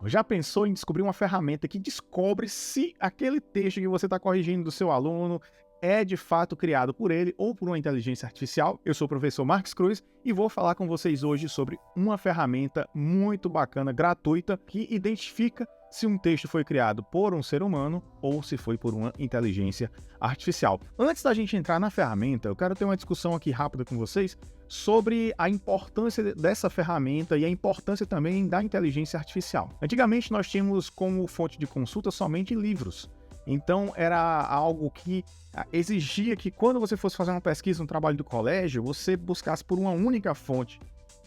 Já pensou em descobrir uma ferramenta que descobre se aquele texto que você está corrigindo do seu aluno é de fato criado por ele ou por uma inteligência artificial? Eu sou o professor Marcos Cruz e vou falar com vocês hoje sobre uma ferramenta muito bacana, gratuita, que identifica se um texto foi criado por um ser humano ou se foi por uma inteligência artificial. Antes da gente entrar na ferramenta, eu quero ter uma discussão aqui rápida com vocês sobre a importância dessa ferramenta e a importância também da inteligência artificial. Antigamente nós tínhamos como fonte de consulta somente livros. Então era algo que exigia que quando você fosse fazer uma pesquisa no trabalho do colégio, você buscasse por uma única fonte.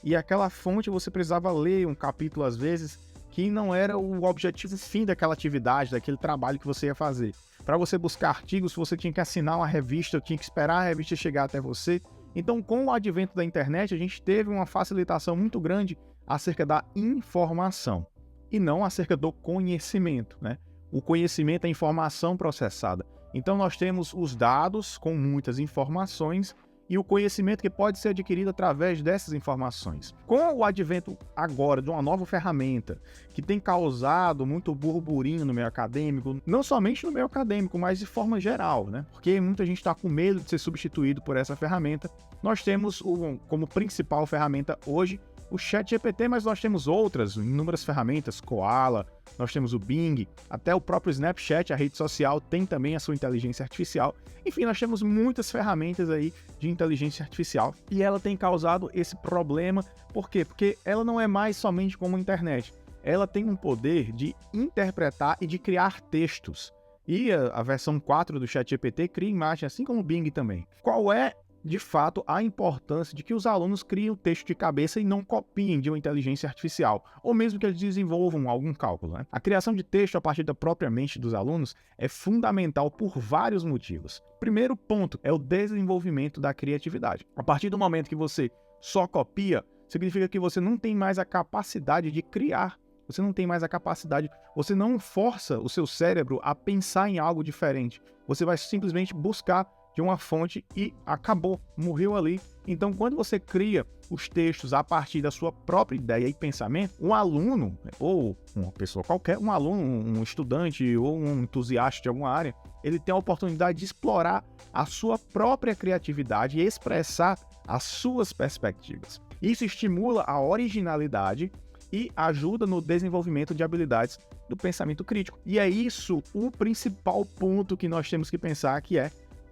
E aquela fonte você precisava ler um capítulo às vezes que não era o objetivo fim daquela atividade, daquele trabalho que você ia fazer. Para você buscar artigos, você tinha que assinar uma revista, tinha que esperar a revista chegar até você. Então, com o advento da internet, a gente teve uma facilitação muito grande acerca da informação e não acerca do conhecimento, né? O conhecimento é informação processada. Então, nós temos os dados com muitas informações e o conhecimento que pode ser adquirido através dessas informações. Com o advento agora de uma nova ferramenta que tem causado muito burburinho no meio acadêmico, não somente no meio acadêmico, mas de forma geral, né? Porque muita gente está com medo de ser substituído por essa ferramenta. Nós temos como principal ferramenta hoje o ChatGPT, mas nós temos outras, inúmeras ferramentas, Koala, nós temos o Bing, até o próprio Snapchat, a rede social, tem também a sua inteligência artificial. Enfim, nós temos muitas ferramentas aí de inteligência artificial e ela tem causado esse problema. Por quê? Porque ela não é mais somente como a internet. Ela tem um poder de interpretar e de criar textos. E a versão 4 do ChatGPT cria imagem, assim como o Bing também. Qual é de fato, a importância de que os alunos criem o texto de cabeça e não copiem de uma inteligência artificial, ou mesmo que eles desenvolvam algum cálculo, né? A criação de texto a partir da própria mente dos alunos é fundamental por vários motivos. Primeiro ponto é o desenvolvimento da criatividade. A partir do momento que você só copia, significa que você não tem mais a capacidade de criar. Você não tem mais a capacidade, você não força o seu cérebro a pensar em algo diferente. Você vai simplesmente buscar de uma fonte e acabou, morreu ali. Então, quando você cria os textos a partir da sua própria ideia e pensamento, um aluno, ou uma pessoa qualquer, um aluno, um estudante ou um entusiasta de alguma área, ele tem a oportunidade de explorar a sua própria criatividade e expressar as suas perspectivas. Isso estimula a originalidade e ajuda no desenvolvimento de habilidades do pensamento crítico. E é isso o principal ponto que nós temos que pensar, que é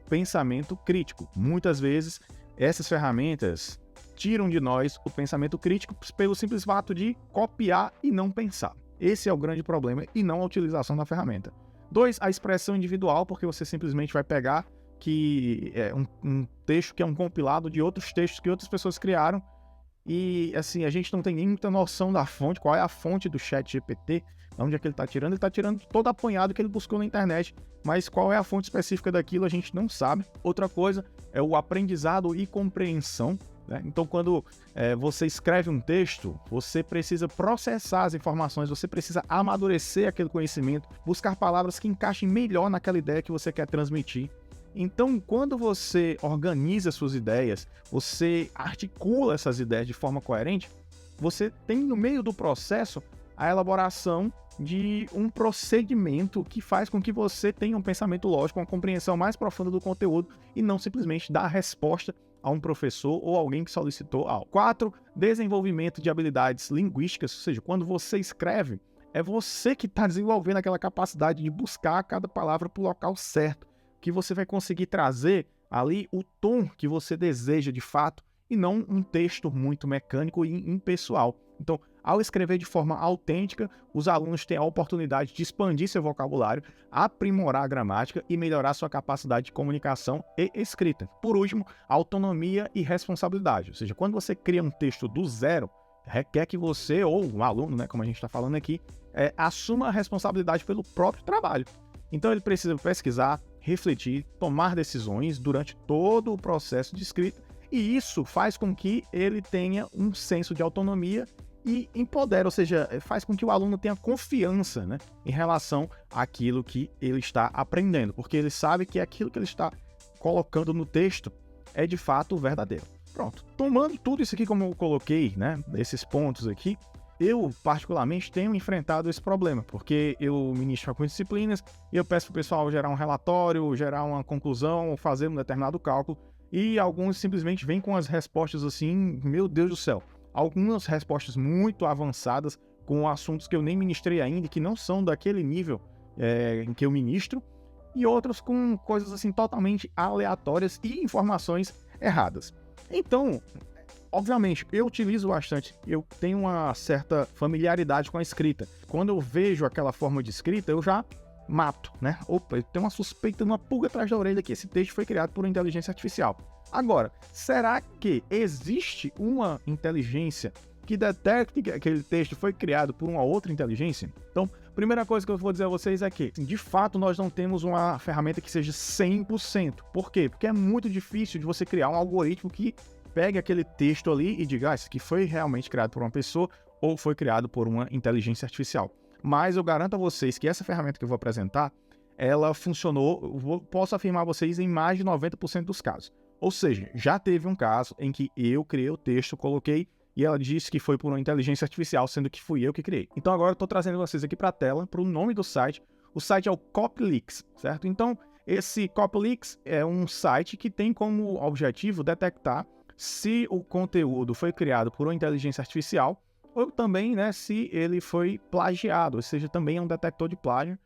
pensamento crítico. Muitas vezes, essas ferramentas tiram de nós o pensamento crítico pelo simples fato de copiar e não pensar. Esse é o grande problema e não a utilização da ferramenta. 2, a expressão individual, porque você simplesmente vai pegar que é um texto que é um compilado de outros textos que outras pessoas criaram e, assim, a gente não tem nem muita noção da fonte, qual é a fonte do ChatGPT, onde é que ele está tirando. Ele está tirando todo apanhado que ele buscou na internet, mas qual é a fonte específica daquilo a gente não sabe. Outra coisa é o aprendizado e compreensão, né? Então, quando você escreve um texto, você precisa processar as informações, você precisa amadurecer aquele conhecimento, buscar palavras que encaixem melhor naquela ideia que você quer transmitir. Então, quando você organiza suas ideias, você articula essas ideias de forma coerente, você tem no meio do processo a elaboração de um procedimento que faz com que você tenha um pensamento lógico, uma compreensão mais profunda do conteúdo e não simplesmente dar a resposta a um professor ou alguém que solicitou algo. 4, desenvolvimento de habilidades linguísticas, ou seja, quando você escreve, é você que está desenvolvendo aquela capacidade de buscar cada palavra para o local certo, que você vai conseguir trazer ali o tom que você deseja de fato e não um texto muito mecânico e impessoal. Então, ao escrever de forma autêntica, os alunos têm a oportunidade de expandir seu vocabulário, aprimorar a gramática e melhorar sua capacidade de comunicação e escrita. Por último, autonomia e responsabilidade. Ou seja, quando você cria um texto do zero, requer que você, ou um aluno, né, como a gente está falando aqui, assuma a responsabilidade pelo próprio trabalho. Então, ele precisa pesquisar, refletir, tomar decisões durante todo o processo de escrita, e isso faz com que ele tenha um senso de autonomia e empodera, ou seja, faz com que o aluno tenha confiança, né, em relação àquilo que ele está aprendendo, porque ele sabe que aquilo que ele está colocando no texto é de fato verdadeiro. Pronto, tomando tudo isso aqui como eu coloquei, né, esses pontos aqui, Eu, particularmente, tenho enfrentado esse problema, porque eu ministro algumas disciplinas e eu peço para o pessoal gerar um relatório, gerar uma conclusão, fazer um determinado cálculo, e alguns simplesmente vêm com as respostas assim, meu Deus do céu. Algumas respostas muito avançadas, com assuntos que eu nem ministrei ainda, que não são daquele nível em que eu ministro, e outros com coisas assim totalmente aleatórias e informações erradas. Então, obviamente, eu utilizo bastante, eu tenho uma certa familiaridade com a escrita. Quando eu vejo aquela forma de escrita, eu já mato, né? Opa, eu tenho uma suspeita, uma pulga atrás da orelha que esse texto foi criado por uma inteligência artificial. Agora, será que existe uma inteligência que detecte que aquele texto foi criado por uma outra inteligência? Então, primeira coisa que eu vou dizer a vocês é que, de fato, nós não temos uma ferramenta que seja 100%. Por quê? Porque é muito difícil de você criar um algoritmo que pegue aquele texto ali e diga, isso aqui foi realmente criado por uma pessoa ou foi criado por uma inteligência artificial. Mas eu garanto a vocês que essa ferramenta que eu vou apresentar, ela funcionou, posso afirmar a vocês, em mais de 90% dos casos. Ou seja, já teve um caso em que eu criei o texto, coloquei e ela disse que foi por uma inteligência artificial, sendo que fui eu que criei. Então agora eu estou trazendo vocês aqui para a tela, para o nome do site. O site é o Copyleaks, certo? Então esse Copyleaks é um site que tem como objetivo detectar se o conteúdo foi criado por uma inteligência artificial ou também, né, se ele foi plagiado, ou seja, também é um detector de plágio.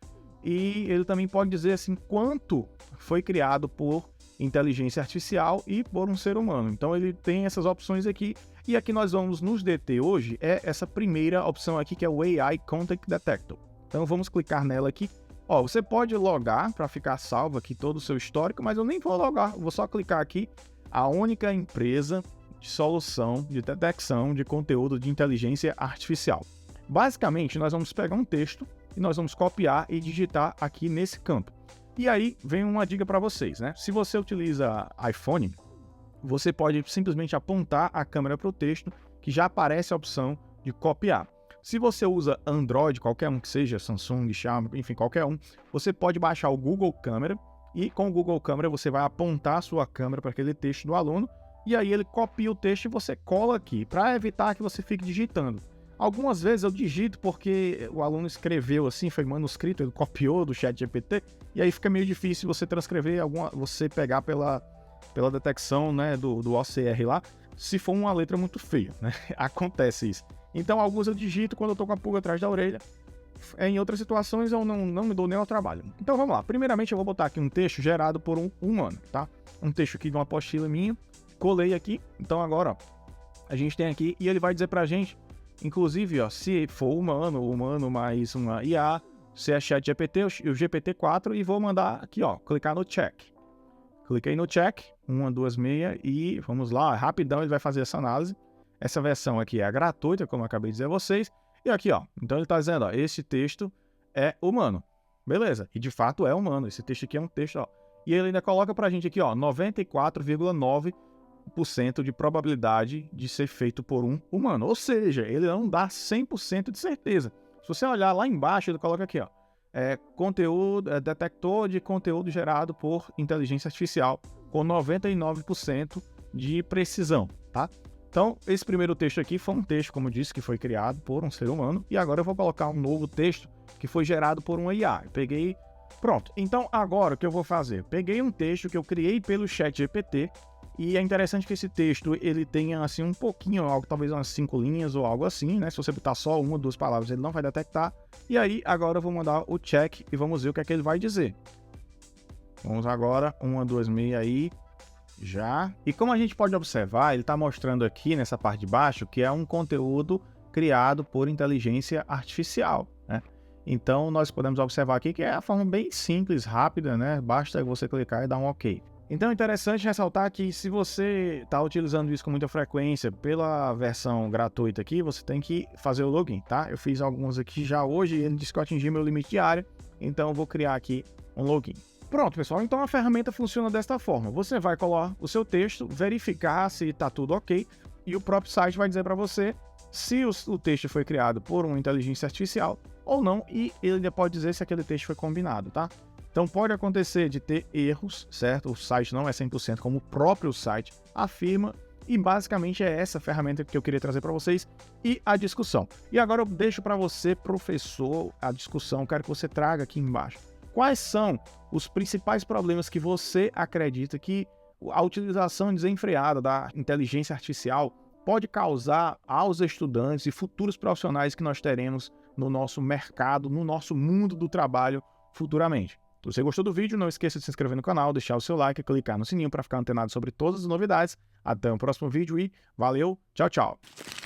E ele também pode dizer assim quanto foi criado por inteligência artificial e por um ser humano. Então ele tem essas opções aqui. E aqui nós vamos nos deter hoje é essa primeira opção aqui, que é o AI Content Detector. Então vamos clicar nela aqui. Ó, você pode logar para ficar salvo aqui todo o seu histórico, mas eu nem vou logar, vou só clicar aqui. A única empresa de solução de detecção de conteúdo de inteligência artificial. Basicamente, nós vamos pegar um texto e nós vamos copiar e digitar aqui nesse campo. E aí vem uma dica para vocês, né? Se você utiliza iPhone, você pode simplesmente apontar a câmera para o texto, que já aparece a opção de copiar. Se você usa Android, qualquer um que seja, Samsung, Xiaomi, enfim, qualquer um, você pode baixar o Google Câmera e com o Google Câmera você vai apontar a sua câmera para aquele texto do aluno e aí ele copia o texto e você cola aqui, para evitar que você fique digitando. Algumas vezes eu digito porque o aluno escreveu assim, foi manuscrito, ele copiou do ChatGPT, e aí fica meio difícil você transcrever, você pegar pela detecção, né, do OCR lá, se for uma letra muito feia, né? Acontece isso. Então alguns eu digito quando eu tô com a pulga atrás da orelha, em outras situações eu não me dou nem ao trabalho. Então vamos lá, primeiramente eu vou botar aqui um texto gerado por um humano, tá? Um texto aqui de uma apostila minha, colei aqui, então agora ó, a gente tem aqui, e ele vai dizer pra gente, inclusive, ó, se for humano mais uma IA, se é ChatGPT, o GPT-4, e vou mandar aqui, ó, clicar no check. Cliquei no check, 126, e vamos lá, rapidão ele vai fazer essa análise. Essa versão aqui é gratuita, como eu acabei de dizer a vocês. E aqui, ó, então ele tá dizendo, ó, esse texto é humano. Beleza, e de fato é humano, esse texto aqui é um texto, ó. E ele ainda coloca pra gente aqui, ó, 94,9% de probabilidade de ser feito por um humano. Ou seja, ele não dá 100% de certeza. Se você olhar lá embaixo, ele coloca aqui, ó, detector de conteúdo gerado por inteligência artificial com 99% de precisão, tá? Então, esse primeiro texto aqui foi um texto, como eu disse, que foi criado por um ser humano, e agora eu vou colocar um novo texto que foi gerado por uma IA. Eu peguei, pronto. Então, agora o que eu vou fazer? Peguei um texto que eu criei pelo ChatGPT, e é interessante que esse texto, ele tenha, assim, um pouquinho, algo, talvez umas 5 linhas ou algo assim, né? Se você botar só uma ou duas palavras, ele não vai detectar. E aí, agora eu vou mandar o check e vamos ver o que é que ele vai dizer. Vamos agora, 126 aí, já. E como a gente pode observar, ele está mostrando aqui nessa parte de baixo que é um conteúdo criado por inteligência artificial, né? Então, nós podemos observar aqui que é a forma bem simples, rápida, né? Basta você clicar e dar um OK. Então é interessante ressaltar que se você está utilizando isso com muita frequência pela versão gratuita aqui, você tem que fazer o login, tá? Eu fiz alguns aqui já hoje e ele disse que eu atingi meu limite diário, então eu vou criar aqui um login. Pronto, pessoal, então a ferramenta funciona desta forma. Você vai colar o seu texto, verificar se está tudo ok, e o próprio site vai dizer para você se o texto foi criado por uma inteligência artificial ou não, e ele ainda pode dizer se aquele texto foi combinado, tá? Então pode acontecer de ter erros, certo? O site não é 100% como o próprio site afirma, E basicamente é essa ferramenta que eu queria trazer para vocês e a discussão. E agora eu deixo para você, professor, a discussão, quero que você traga aqui embaixo. Quais são os principais problemas que você acredita que a utilização desenfreada da inteligência artificial pode causar aos estudantes e futuros profissionais que nós teremos no nosso mercado, no nosso mundo do trabalho futuramente? Se você gostou do vídeo, não esqueça de se inscrever no canal, deixar o seu like e clicar no sininho para ficar antenado sobre todas as novidades. Até o próximo vídeo e valeu, tchau, tchau!